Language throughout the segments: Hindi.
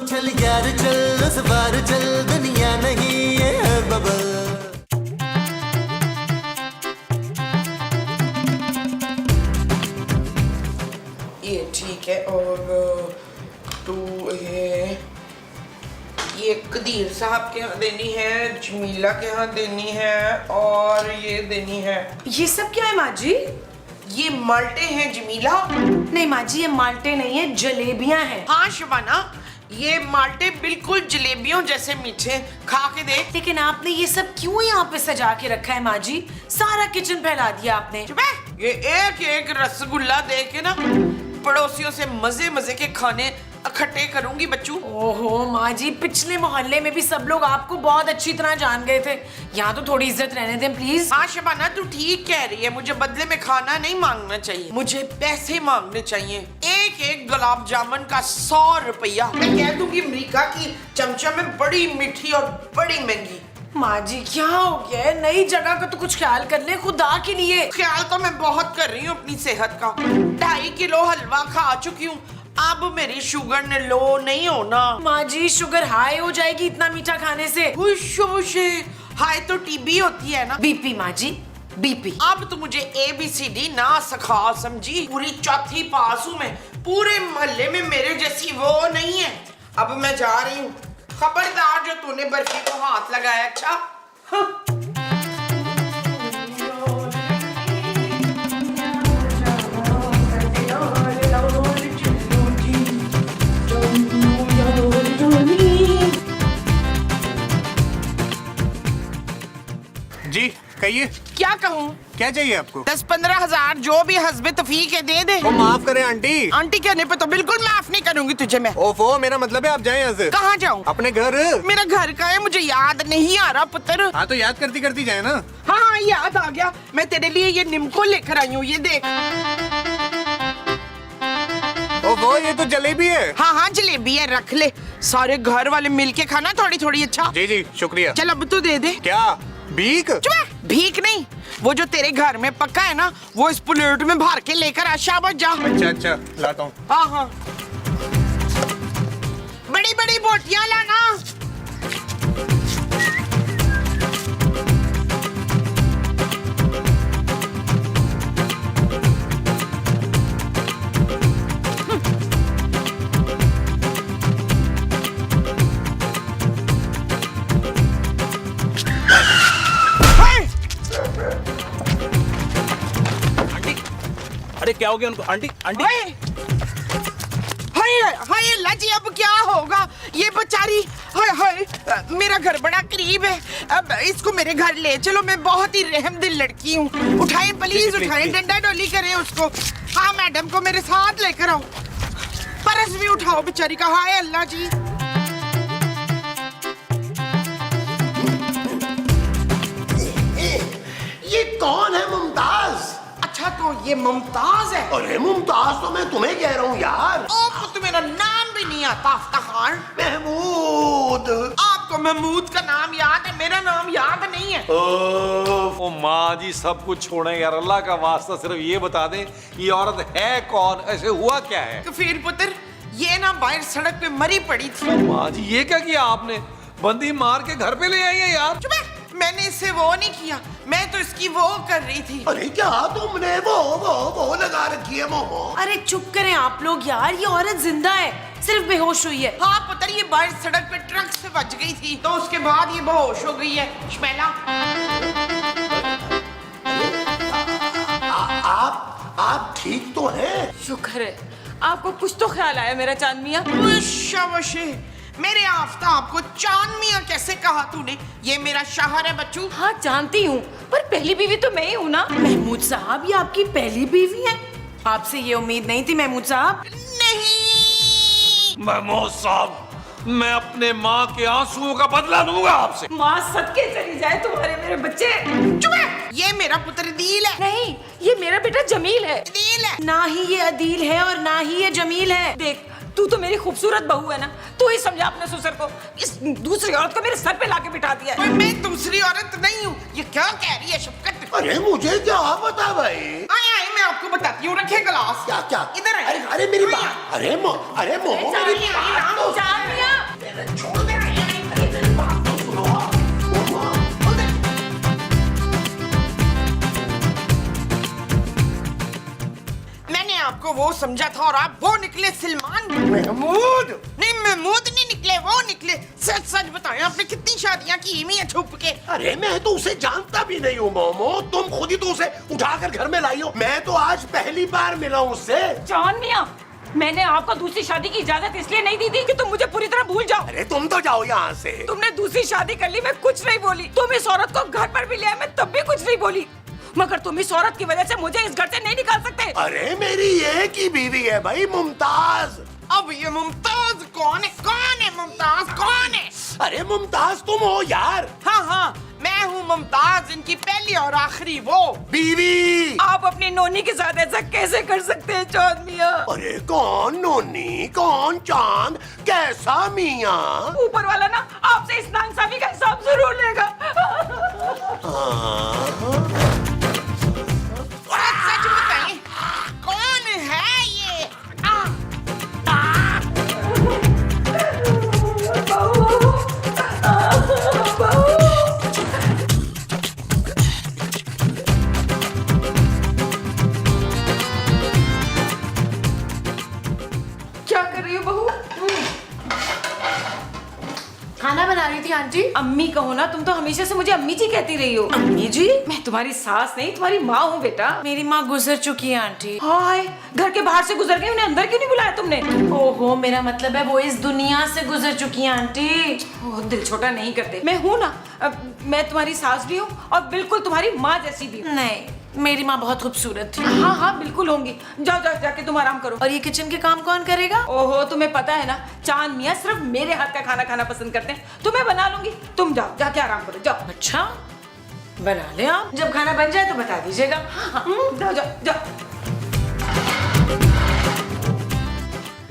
चल यार चल, उस बार चल, दुनिया नहीं ये है बबल। ये ठीक है। और टू ये कदीर साहब के यहाँ देनी है, जमीला के यहाँ देनी है, और ये देनी है। ये सब क्या है माँ जी? ये माल्टे हैं जमीला। नहीं माँ जी, ये माल्टे नहीं है, जलेबियां हैं। हाँ शबाना, ये माल्टे बिल्कुल जलेबियों जैसे मीठे, खा के देख। लेकिन आपने ये सब क्यों यहाँ पे सजा के रखा है माँ जी? सारा किचन फैला दिया आपने। चुप है। ये एक एक रसगुल्ला दे के ना पड़ोसियों से मजे मजे के खाने इकट्ठे करूंगी बच्चू। ओहो माँ जी, पिछले मोहल्ले में भी सब लोग आपको बहुत अच्छी तरह जान गए थे। यहाँ तो थोड़ी इज्जत रहने दें प्लीज। हाँ शबाना, तू ठीक कह रही है। मुझे बदले में खाना नहीं मांगना चाहिए, मुझे पैसे मांगने चाहिए। एक एक गुलाब जामुन का 100 रुपया। मैं कह दूंगी अमेरिका की चमचा में बड़ी मीठी और बड़ी महंगी। माँ जी क्या हो गया है? नई जगह का तो कुछ ख्याल कर ले खुदा के लिए। ख्याल तो मैं बहुत कर रही हूँ अपनी सेहत का। 2.5 किलो हलवा खा चुकी हूँ, अब मेरी शुगर ने लो नहीं होना। माँ जी शुगर हाई हो जाएगी इतना मीठा खाने से। हाई तो टीबी होती है ना। बीपी माँ जी, बीपी। अब तो मुझे ABCD ना सिखा समझी। पूरी 4th पास हूँ मैं, पूरे मोहल्ले में मेरे जैसी वो नहीं है। अब मैं जा रही हूँ, खबरदार जो तूने बर्फी को हाथ लगाया। अच्छा हाँ। जी कहिए, क्या कहूँ? क्या चाहिए आपको? 10-15 हजार जो भी हस्बे तफीक है दे दे। वो माफ करें आंटी। आंटी कहने पे तो बिल्कुल माफ नहीं करूंगी तुझे मैं। ओफो, मेरा मतलब है आप जाएं यहाँ से। कहाँ जाऊँ? अपने घर। मेरा घर का है, मुझे याद नहीं आ रहा पुत्र। हाँ तो याद करती करती जाए ना। हाँ हाँ याद आ गया। मैं तेरे लिए ये निम्को लेकर आई हूँ, ये देख। ओफो, ये तो जलेबी है। हाँ हाँ जलेबी है, रख ले। सारे घर वाले मिलके खाना थोड़ी थोड़ी। अच्छा जी जी शुक्रिया। चल अब तो दे दे। क्या भीख? भीख नहीं, वो जो तेरे घर में पक्का है ना, वो इस प्लेट में भर के लेकर आ। शाबाश जा। अच्छा अच्छा लाता हूँ। हाँ हाँ, बड़ी बड़ी बोटियां लाना। अरे क्या हो गया उनको? आंटी आंटी हाय हाय लाजी, अब क्या होगा? ये बेचारी, हाय हाय, मेरा घर बड़ा करीब है। अब इसको मेरे घर ले चलो, मैं बहुत ही रहमदिल लड़की हूँ। उठाएं प्लीज, उठाएं, डंडा डोली करें उसको। हाँ मैडम को मेरे साथ लेकर आओ। परस भी उठाओ बेचारी का। हाय अल्लाह जी। ये कौन है मुमताज? अच्छा तो ये मुमताज है। अरे मुमताज तो मैं तुम्हें कह रहा हूँ यार। आपको मेरा नाम भी नहीं आता अफ्तार। महमूद। आपको महमूद का नाम याद है, मेरा नाम याद नहीं है। ओ माँ जी सब कुछ छोड़ें यार, अल्लाह का वास्ता सिर्फ ये बता दें ये औरत है कौन, ऐसे हुआ क्या है? तो फिर पुत्र, ये ना बाहर सड़क पे मरी पड़ी थी। ओ माँ जी ये क्या किया आपने? बंदी मार के घर पे ले आई है यार। चुप है, मैंने इससे वो नहीं किया, मैं तो इसकी वो कर रही थी। अरे क्या तुमने वो लगा रखी है मोमो? अरे चुप करें आप लोग यार, ये औरत जिंदा है, सिर्फ बेहोश हुई है। हाँ पुत्र, ये बाहर सड़क पे ट्रक से बच गई थी, तो उसके बाद ये बेहोश हो गई है। शमैला, आप ठीक तो हैं? शुक्र है आपको कुछ तो ख्याल आया मेरा चांद मियां। शाबाश, मेरे आफ्ताब को चांद मियां कैसे कहा तूने? ये मेरा शौहर है बच्चू। हाँ जानती हूँ, पर पहली बीवी तो मैं ही हूँ ना। महमूद साहब, ये आपकी पहली बीवी है? आपसे ये उम्मीद नहीं थी महमूद साहब। नहीं महमूद साहब, मैं अपने माँ के आंसुओं का बदला लूंगा आपसे। माँ सदके चली जाए तुम्हारे मेरे बच्चे। चुप है, ये मेरा पुत्र अदील है। नहीं, ये मेरा बेटा जमील है। अदील है। ना ही ये अदील है और ना ही ये जमील है। देख, तू तो मेरी खूबसूरत बहू है ना, तू ही समझा अपने ससुर को। इस दूसरी औरत को मेरे सर पे लाके बिठा दिया है। मैं दूसरी औरत नहीं हूँ। ये क्या कह रही है शफकत? अरे मुझे क्या पता भाई। आए मैं आपको बताती हूँ, रखे गिलास। क्या क्या? इधर है। अरे मेरी बात, अरे मोमो मेरी बात तो। चांद मियां, छोड़ दे। अरे बात तो सुनो। ओ माँ, अरे मैंने आपको वो समझा था और आप वो निकले सलमान। महमूद, नहीं महमूद नहीं निकले, वो निकले। सच सच बताएं, आपने कितनी शादियां की हुई हैं छुप के? अरे मैं तो उसे जानता भी नहीं हूँ मोमो, तुम खुद ही तो उसे उठाकर घर में लाई हो। मैं तो आज पहली बार मिला हूँ उससे। जान मियां, मैंने आपको दूसरी शादी की इजाजत इसलिए नहीं दी थी कि तुम मुझे पूरी तरह भूल जाओ। अरे तुम तो जाओ यहाँ से। तुमने दूसरी शादी कर ली, मैं कुछ नहीं बोली। तुम इस औरत को घर पर भी ले आए, मैं तब भी कुछ नहीं बोली। मगर तुम इस औरत की वजह से मुझे इस घर से नहीं निकाल सकते। अरे मेरी एक ही बीवी है भाई, मुमताज। अब ये मुमताज कौन है? कौन है मुमताज? कौन है? अरे मुमताज तुम हो यार। हाँ हाँ, मैं हूँ मुमताज, इनकी पहली और आखिरी वो बीवी। आप अपनी नोनी के साथ ऐसा कैसे कर सकते हैं चांद मियां? अरे कौन नोनी, कौन चांद, कैसा मियाँ? ऊपर वाला ना आपसे इस नाइंसाफी का हिसाब जरूर लेगा। सच बताएं, कौन है ये? क्या कर रही हो बहू? खाना बना रही थी आंटी। अम्मी कहो ना, तुम तो हमेशा से मुझे अम्मी जी कहती रही हो। अम्मी जी? मैं तुम्हारी सास नहीं, तुम्हारी माँ हूँ बेटा। मेरी माँ गुजर चुकी है आंटी। हाय, घर के बाहर से गुजर गई, उन्हें अंदर क्यों नहीं बुलाया तुमने? ओहो, मेरा मतलब है वो इस दुनिया से गुजर चुकी है आंटी। ओह, दिल छोटा नहीं करते। मैं हूँ ना, मैं तुम्हारी सास भी हूँ और बिल्कुल तुम्हारी माँ जैसी भी हूँ। नहीं, मेरी माँ बहुत खूबसूरत थी। हाँ हाँ बिल्कुल होंगी। जाओ जाओ, जाके तुम आराम करो। और ये किचन के काम कौन करेगा? ओहो, तुम्हें पता है ना, चांद मियाँ सिर्फ मेरे हाथ का खाना खाना पसंद करते हैं। तुम्हें बना लूंगी, तुम जाओ, जाके आराम करो, जाओ। अच्छा, बना ले आप। जब खाना बन जाए तो बता दीजिएगा। हाँ, जाओ जाओ जाओ।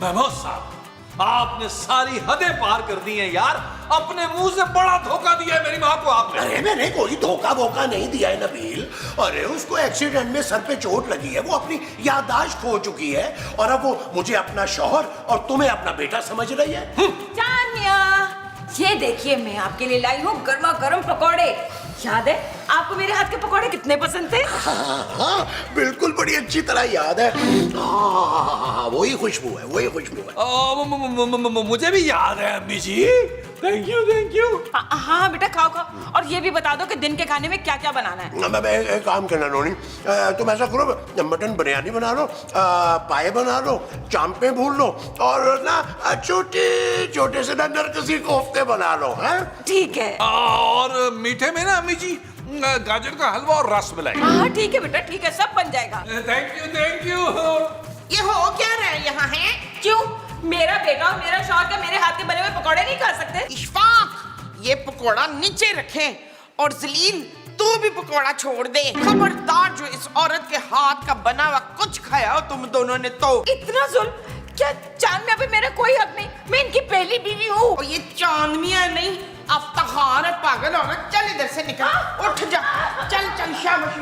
महमूद साहब, आपने सारी हदें पार कर दी हैं यार। अपने मुंह से बड़ा धोखा दिया है मेरी माँ को आपने। अरे मैंने कोई धोखा वोखा नहीं दिया है नबील। अरे उसको एक्सीडेंट में सर पे चोट लगी है, वो अपनी याददाश्त खो चुकी है और अब वो मुझे अपना शौहर और तुम्हें अपना बेटा समझ रही है। चांद मियाँ, ये देखिए मैं आपके लिए लाई हूँ गर्मा गर्म पकौड़े। याद है आपको मेरे हाथ के पकौड़े कितने पसंद थे? हाँ, बिल्कुल बड़ी अच्छी तरह याद है। हाँ, वही खुशबू है, वही खुशबू है। मुझे भी याद है अम्मी जी। Thank you thank you. हाँ बेटा, खाओ खाओ। और ये भी बता दो कि दिन के खाने में क्या क्या बनाना है। मैं एक काम करना नोनी, तुम ऐसा करो, मटन बिरयानी बना लो, पाए बना लो, चांपे भून लो और ना छोटे छोटे से ना नरकसी कोफ्ते बना लो। हैं? ठीक है। और मीठे में ना अम्मी जी गाजर का हलवा और रस मलाई। हाँ ठीक है बेटा, ठीक है, सब बन जाएगा। Thank you. ये हो क्या रहा है यहाँ है? क्यों? मेरा बेटा और मेरा शौहर का मेरे हाथ के बने हुए पकौड़े नहीं खा सकते? इशफाक, ये पकोड़ा नीचे रखे और जलील तू भी पकोड़ा छोड़ दे। खबरदार जो इस औरत के हाथ का बना हुआ कुछ खाया हो तुम दोनों ने तो। इतना जुल्म? क्या चांद में अभी मेरा कोई हक नहीं? मैं इनकी पहली बीवी हूँ। और ये चांद मियां नहीं, अफ्तार है, पागल औरत। चल इधर से निकल, उठ जा, चल चल, शाबाश,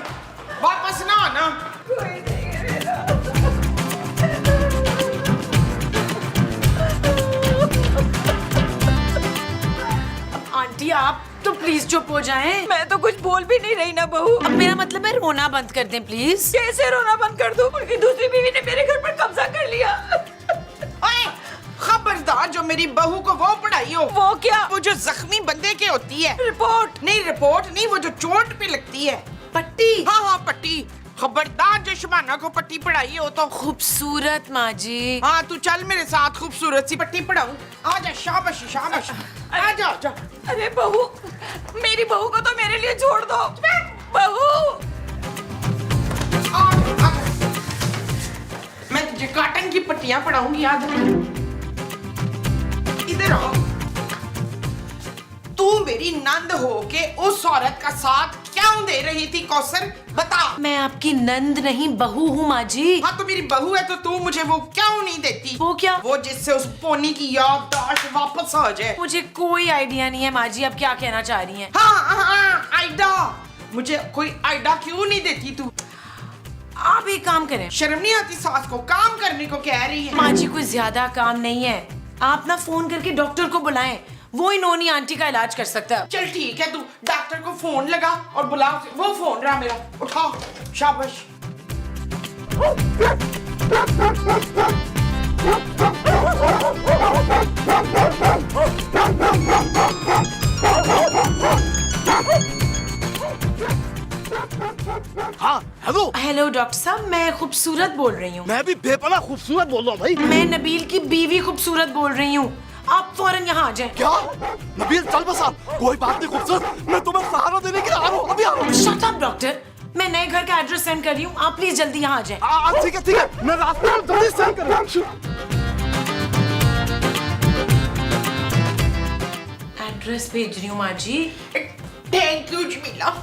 वापस ना आना। आंटी आप तो प्लीज चुप हो जाएं। मैं तो कुछ बोल भी नहीं रही ना बहू। अब मेरा मतलब है रोना बंद कर दें प्लीज। कैसे रोना बंद कर दूं? उनकी दूसरी बीवी ने मेरे घर पर कब्जा कर लिया। ओए, खबरदार जो मेरी बहू को वो पढ़ाई हो। वो क्या? वो जो जख्मी बंदे के होती है। रिपोर्ट? नहीं रिपोर्ट नहीं, वो जो चोट पे लगती है। पट्टी? हाँ हाँ पट्टी। खबरदार जो शबाना को पट्टी पढ़ाई हो तो। खूबसूरत माँ जी। हाँ तू चल मेरे साथ, खूबसूरत सी पट्टी पढ़ाऊं। आजा, शाबाश शाबाश, आजा आजा। अरे बहू, मेरी बहू को तो मेरे लिए छोड़ दो। बहू, आजा, आजा। मैं तुझे कॉटन की पट्टियां पढ़ाऊंगी, याद रख। इधर आओ। तू मेरी नंद होके उस औरत का साथ क्यों दे रही थी कौसर? बता। मैं आपकी नंद नहीं बहू हूँ माँ जी। हाँ तो मेरी बहू है तो तू मुझे वो क्यों नहीं देती? वो क्या? वो जिससे उस पोनी की याददाश्त वापस आ जाए। मुझे कोई आइडिया नहीं है माँ जी, आप क्या कहना चाह रही हैं? हाँ, आइडा। मुझे कोई आइडा क्यों नहीं देती तू? आप एक काम करें। शर्म नहीं आती सास को? काम करने को कह रही है। माँ जी कोई ज्यादा काम नहीं है, आप ना फोन करके डॉक्टर को बुलाएं, वो ही नोनी आंटी का इलाज कर सकता है। चल ठीक है, तू डॉक्टर को फोन लगा और बुला उसे। वो फोन रहा मेरा, उठाओ। शाबाश। हाँ हेलो, हेलो डॉक्टर साहब, मैं खूबसूरत बोल रही हूँ। मैं भी बेपना खूबसूरत बोल रहा हूँ भाई। मैं नबील की बीवी खूबसूरत बोल रही हूँ। आप फौरन यहाँ आ जाएं। क्या नबील, चल बसा, कोई बात नहीं खूबसूरत, मैं तुम्हें सहारा देने के लिए आ रहा हूँ, अभी आ रहा हूँ। शट अप डॉक्टर, मैं नए घर का एड्रेस सेंड कर रही हूँ, आप प्लीज जल्दी यहाँ आ जाएं। ठीक है, मैं रास्ते में जल्दी सेंड कर रहा हूँ। एड्रेस भेज रही हूँ माँ जी। Thank you Jamila.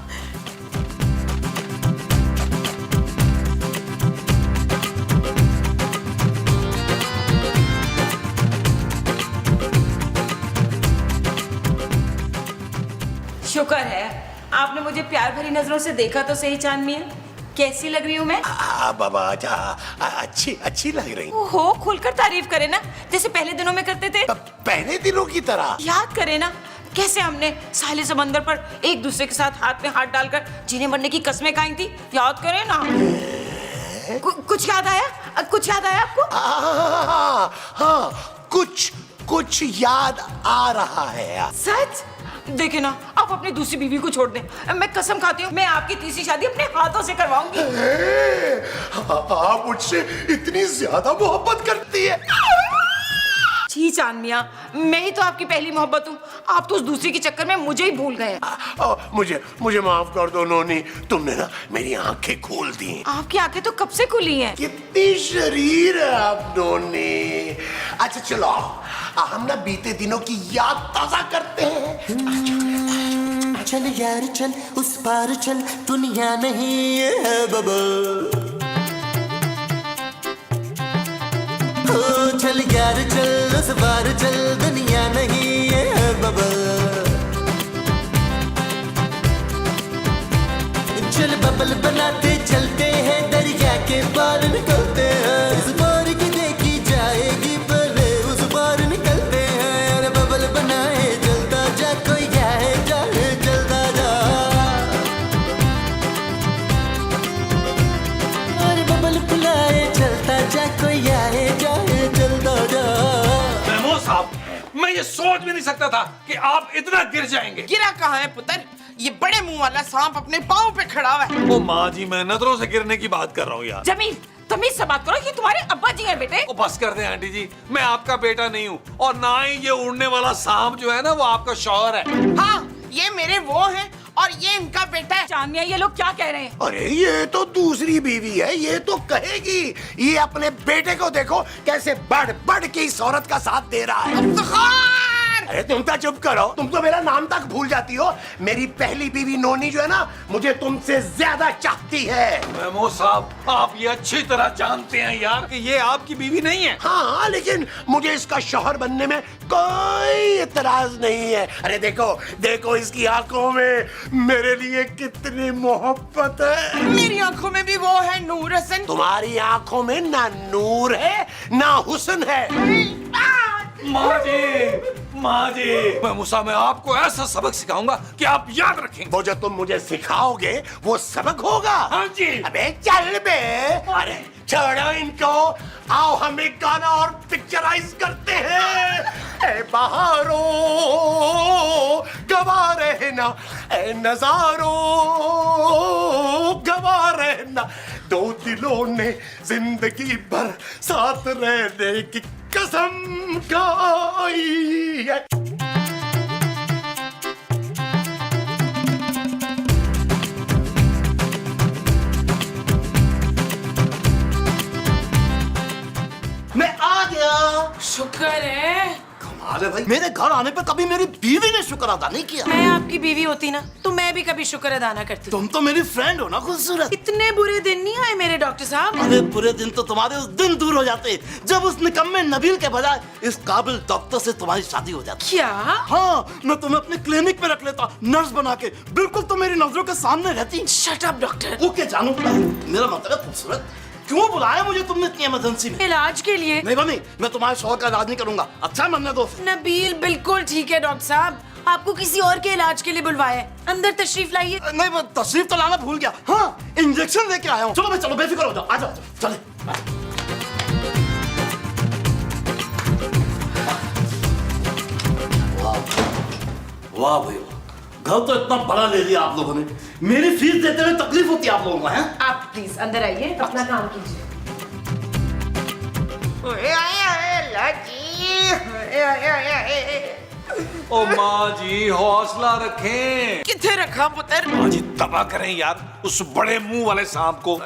शुक्र है आपने मुझे प्यार भरी नजरों से देखा तो सही चांद मियां। कैसी लग रही हूँ मैं? बाबा अच्छी अच्छी लग रही। हो खुलकर तारीफ करे ना, जैसे पहले दिनों में करते थे। पहले दिनों की तरह याद करे ना कैसे हमने साहिल समंदर पर एक दूसरे के साथ हाथ में हाथ डालकर जीने मरने की कस्में खाई थी, याद करे ना। कुछ याद आया? कुछ याद आया आपको? हाँ, कुछ याद आ रहा है। सच? देखे ना, आप अपनी दूसरी बीवी को छोड़ दें, मैं कसम खाती हूँ मैं आपकी तीसरी शादी अपने हाथों से करवाऊंगी। आप मुझसे इतनी ज्यादा मोहब्बत करती है? जी चांद मियां, मैं ही तो आपकी पहली मोहब्बत हूँ, आप तो उस दूसरी के चक्कर में मुझे ही भूल गए। मुझे माफ कर दो नोनी, तुमने ना मेरी आंखें खोल दी। आपकी आंखें तो कब से खुली हैं। कितनी शरीर है आप नोनी। अच्छा चलो, हम ना बीते दिनों की याद ताजा करते हैं। चल यार चल, उस पार चल, दुनिया नहीं है बबल। चल यार चल, उस पार चल, दुनिया नहीं है बबल। चल बबल बनाते चलते हैं, दरिया के पार निकलते हैं। इस पार की देखी जाएगी पहले, उस पार निकलते हैं। अरे बबल बनाए चलता जा, कोई जाए जाए चलता जा। अरे बबल बुलाए चलता जा, कोई आए जाए चलता जा। महमूद साहब, मैं ये सोच भी नहीं सकता था कि आप इतना गिर जाएंगे। गिरा कहाँ है पुत्र? ये बड़े मुंह वाला सांप अपने पाँव पे खड़ा हुआ है। ओ माँ जी, मैं नजरों से गिरने की बात कर रहा हूँ यार। जमील, तमीज से बात करो, ये तुम्हारे अब्बा जी हैं बेटे। ओ बस कर दे आंटी जी, मैं आपका बेटा नहीं हूँ, और ना ही ये उड़ने वाला सांप जो है ना वो आपका शौहर है। हाँ, ये मेरे वो हैं और ये इनका बेटा है। चांद मियां, ये लोग क्या कह रहे हैं? अरे ये तो दूसरी बीवी है, ये तो कहेगी। ये अपने बेटे को देखो कैसे बढ़ बढ़ के इस औरत का साथ दे रहा है। अरे तुम तो चुप करो, तुम तो मेरा नाम तक भूल जाती हो। मेरी पहली बीवी नोनी जो है ना, मुझे तुमसे ज्यादा चाहती है। महमूद साहब, आप ये अच्छी तरह जानते हैं यार कि ये आपकी बीवी नहीं है। हाँ, लेकिन मुझे इसका शौहर बनने में कोई इतराज नहीं है। अरे देखो देखो, इसकी आंखों में मेरे लिए कितनी मोहब्बत है। मेरी आंखों में भी वो है नूर हसन। तुम्हारी आंखों में ना नूर है ना हुस्न है। माँ जी, मैं मूसा, मैं आपको ऐसा सबक सिखाऊंगा कि आप याद रखेंगे। वो जो तुम मुझे सिखाओगे वो सबक होगा। हाँ जी। अबे चल बे। अरे छोड़ो इनको, आओ हम एक गाना और पिक्चराइज करते हैं। ए बहारो गवा रहना, ए नजारो गवा रहना, दो दिलों ने जिंदगी भर साथ रहने की कसम खाई है। मैं आ गया। शुक्र है। कमाल है भाई, मेरे घर आने पर कभी मेरी बीवी ने शुक्र अदा नहीं किया। मैं आपकी बीवी होती ना तो मैं भी कभी शुक्र अदा ना करती। तुम तो मेरी फ्रेंड हो ना खूबसूरत। इतने बुरे दिन नहीं आए मेरे डॉक्टर साहब। अरे बुरे दिन तो तुम्हारे उस दिन दूर हो जाते जब उस निकम्मे नबील के बजाय इस काबिल डॉक्टर से तुम्हारी शादी हो जाती। क्या? हाँ, मैं तुम्हें अपने क्लिनिक में रख लेता, नर्स बना के, बिल्कुल तुम मेरी नजरों के सामने रहती। Shut up doctor. ओके जानू, मेरा मतलब है खूबसूरत, क्यों बुलाया मुझे तुमने इतनी इमरजेंसी में? इलाज के लिए। नहीं मम्मी, मैं तुम्हारे शौहर का इलाज नहीं करूंगा। अच्छा मन्ना दोस्त। नबील बिल्कुल ठीक है डॉक्टर साहब, आपको किसी और के इलाज के लिए बुलवाया है। अंदर तशरीफ लाइए। नहीं मैं तशरीफ तो लाना भूल गया। हाँ, इंजेक्शन लेके आया हूँ। चलो भाई चलो, बेफिक्र हो जाओ, आ जाओ चले। वाह भाई वाह, घर तो इतना बड़ा ले लिया आप लोगों ने। मेरी फीस देते हुए तकलीफ होती है आप लोगों को, हैं? आप प्लीज अंदर आइए, अपना काम कीजिए। ओ माँ जी हौसला रखें। किथे रखा पुत्र? माँ जी तबाह करें यार उस बड़े मुंह वाले सांप को।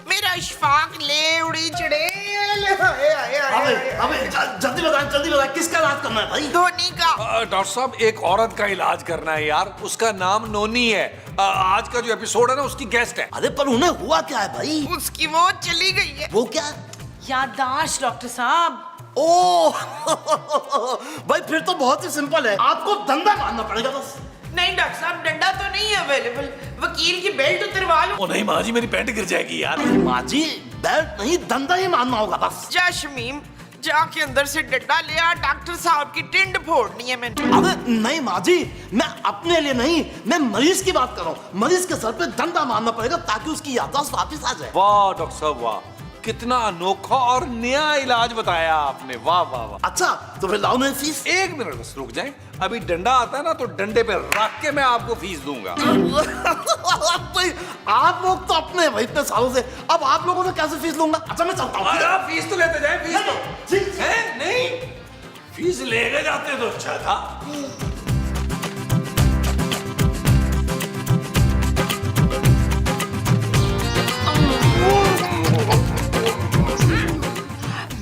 मेरा इशफाक ले उड़ी चढ़ेल। अबे जल्दी बताएं किसका इलाज करना है भाई? धोनी का। डॉक्टर साहब एक औरत का इलाज करना है यार, उसका नाम नोनी है। आज का जो एपिसोड है ना उसकी गेस्ट है। अरे पर उन्हें हुआ क्या है भाई? उसकी वो चली गई है। वो क्या? याददाश्त डॉक्टर साहब। ओ भाई फिर तो बहुत ही सिंपल है, आपको धंधा मारना पड़ेगा बस। नहीं डॉक्टर साहब, डंडा तो नहीं अवेलेबल। वकील की बेल्ट उतरवा लो। ओ नहीं माँ जी मेरी पैंट गिर जाएगी यार। माँ जी बेल्ट नहीं, धंधा ही मारना होगा बस। जा शमीम, जाके अंदर से डंडा ले आ, डॉक्टर साहब की टिंड फोड़नी है मैंने। अबे नहीं माँ जी, मैं अपने लिए नहीं, मैं मरीज की बात कर रहा हूँ। मरीज के सर पे डंडा मारना पड़ेगा ताकि उसकी याददाश्त वापस आ जाए। वाह डॉक्टर साहब वाह, कितना अनोखा और नया इलाज बताया आपने। वाह वाह वाह। अच्छा तो फिर लाओ मेरी फीस। एक मिनट बस रुक जाएं, अभी डंडा आता है ना तो डंडे पे रख के मैं आपको फीस दूंगा। भाई आप लोग तो अपने भाई इतने सालों से, अब आप लोगों से कैसे फीस लूंगा? अच्छा मैं चलता हूँ। आप फीस तो लेते जाए, फीस तो ठीक है नहीं, फीस लेके जाते तो अच्छा था।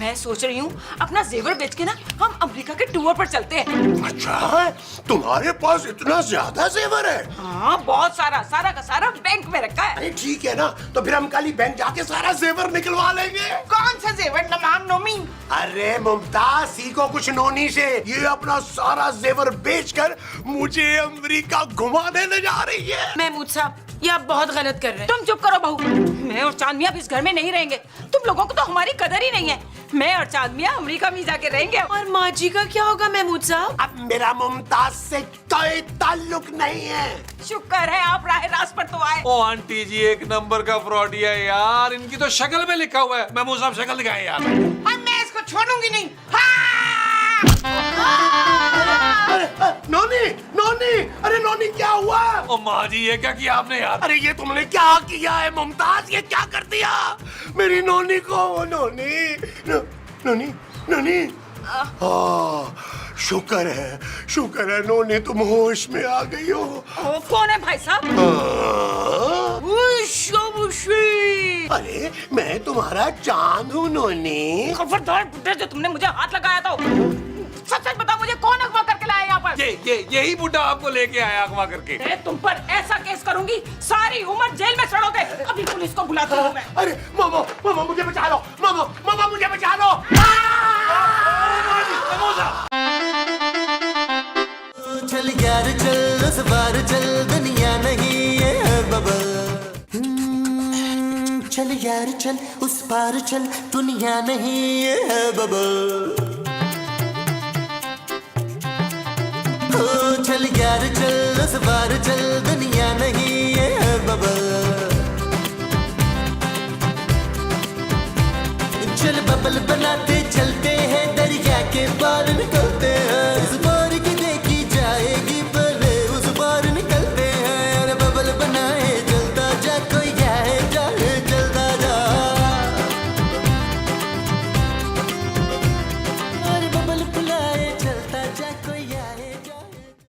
मैं सोच रही हूँ अपना जेवर बेच के ना हम अमेरिका के टूर पर चलते हैं। अच्छा, तुम्हारे पास इतना ज्यादा जेवर है? हाँ बहुत सारा, सारा का सारा बैंक में रखा है। अरे ठीक है ना, तो फिर हम कल ही बैंक जाके सारा जेवर निकलवा लेंगे। कौन सा जेवर नमाम नोमी? अरे मुमताज, सीखो कुछ नोनी से। ये अपना सारा जेवर बेचकर मुझे अमेरिका घुमाने ले जा रही है। महमूद साहब ये आप बहुत गलत कर रहे हैं। तुम चुप करो बहू, मैं और चांद मियां अब इस घर में नहीं रहेंगे। तुम लोगों को तो हमारी कदर ही नहीं है। मैं और चांद मियां अमेरिका में जाके रहेंगे। और माँ जी का क्या होगा महमूद साहब? अब मेरा मुमताज से कोई ताल्लुक नहीं है। शुक्र है आप राह रास्त पर तो आए। ओ आंटी जी एक नंबर का फ्रॉडी है यार, इनकी तो शक्ल में लिखा हुआ है। महमूद साहब शक्ल दिखाएं यार। मैं इसको छोड़ूंगी नहीं। अरे नोनी, नोनी, अरे नोनी क्या हुआ? ओ माँ जी ये क्या किया आपने यार? अरे ये तुमने क्या किया है मुमताज? ये क्या कर दिया मेरी नोनी को? नोनी, नोनी, नोनी। शुक्र है नोनी तुम होश में आ गई हो। कौन है भाई साहब? अरे मैं तुम्हारा चांद हूँ नोनी। खबरदार बुड्ढे, जो तुमने मुझे हाथ लगाया था। सच सच बताओ मुझे कौन अगवा करके लाया यहाँ पर? यही बुड्ढा आपको लेके आया अगवा करके। मैं तुम पर ऐसा केस करूंगी सारी उम्र जेल में सड़ोगे। अभी पुलिस को बुलाती हूँ मैं। अरे मामा, मामा मुझे बचा लो। मामा, मामा मुझे बचा लो। चल यार चल, उस बार चल, दुनिया नहीं है बबल। चल यार चल, उस पार चल, दुनिया नहीं है बबल। चल यार चल, उस बार चल, दुनिया नहीं है बबल। चल बबल बनाते चलते हैं, दरिया के पार निकल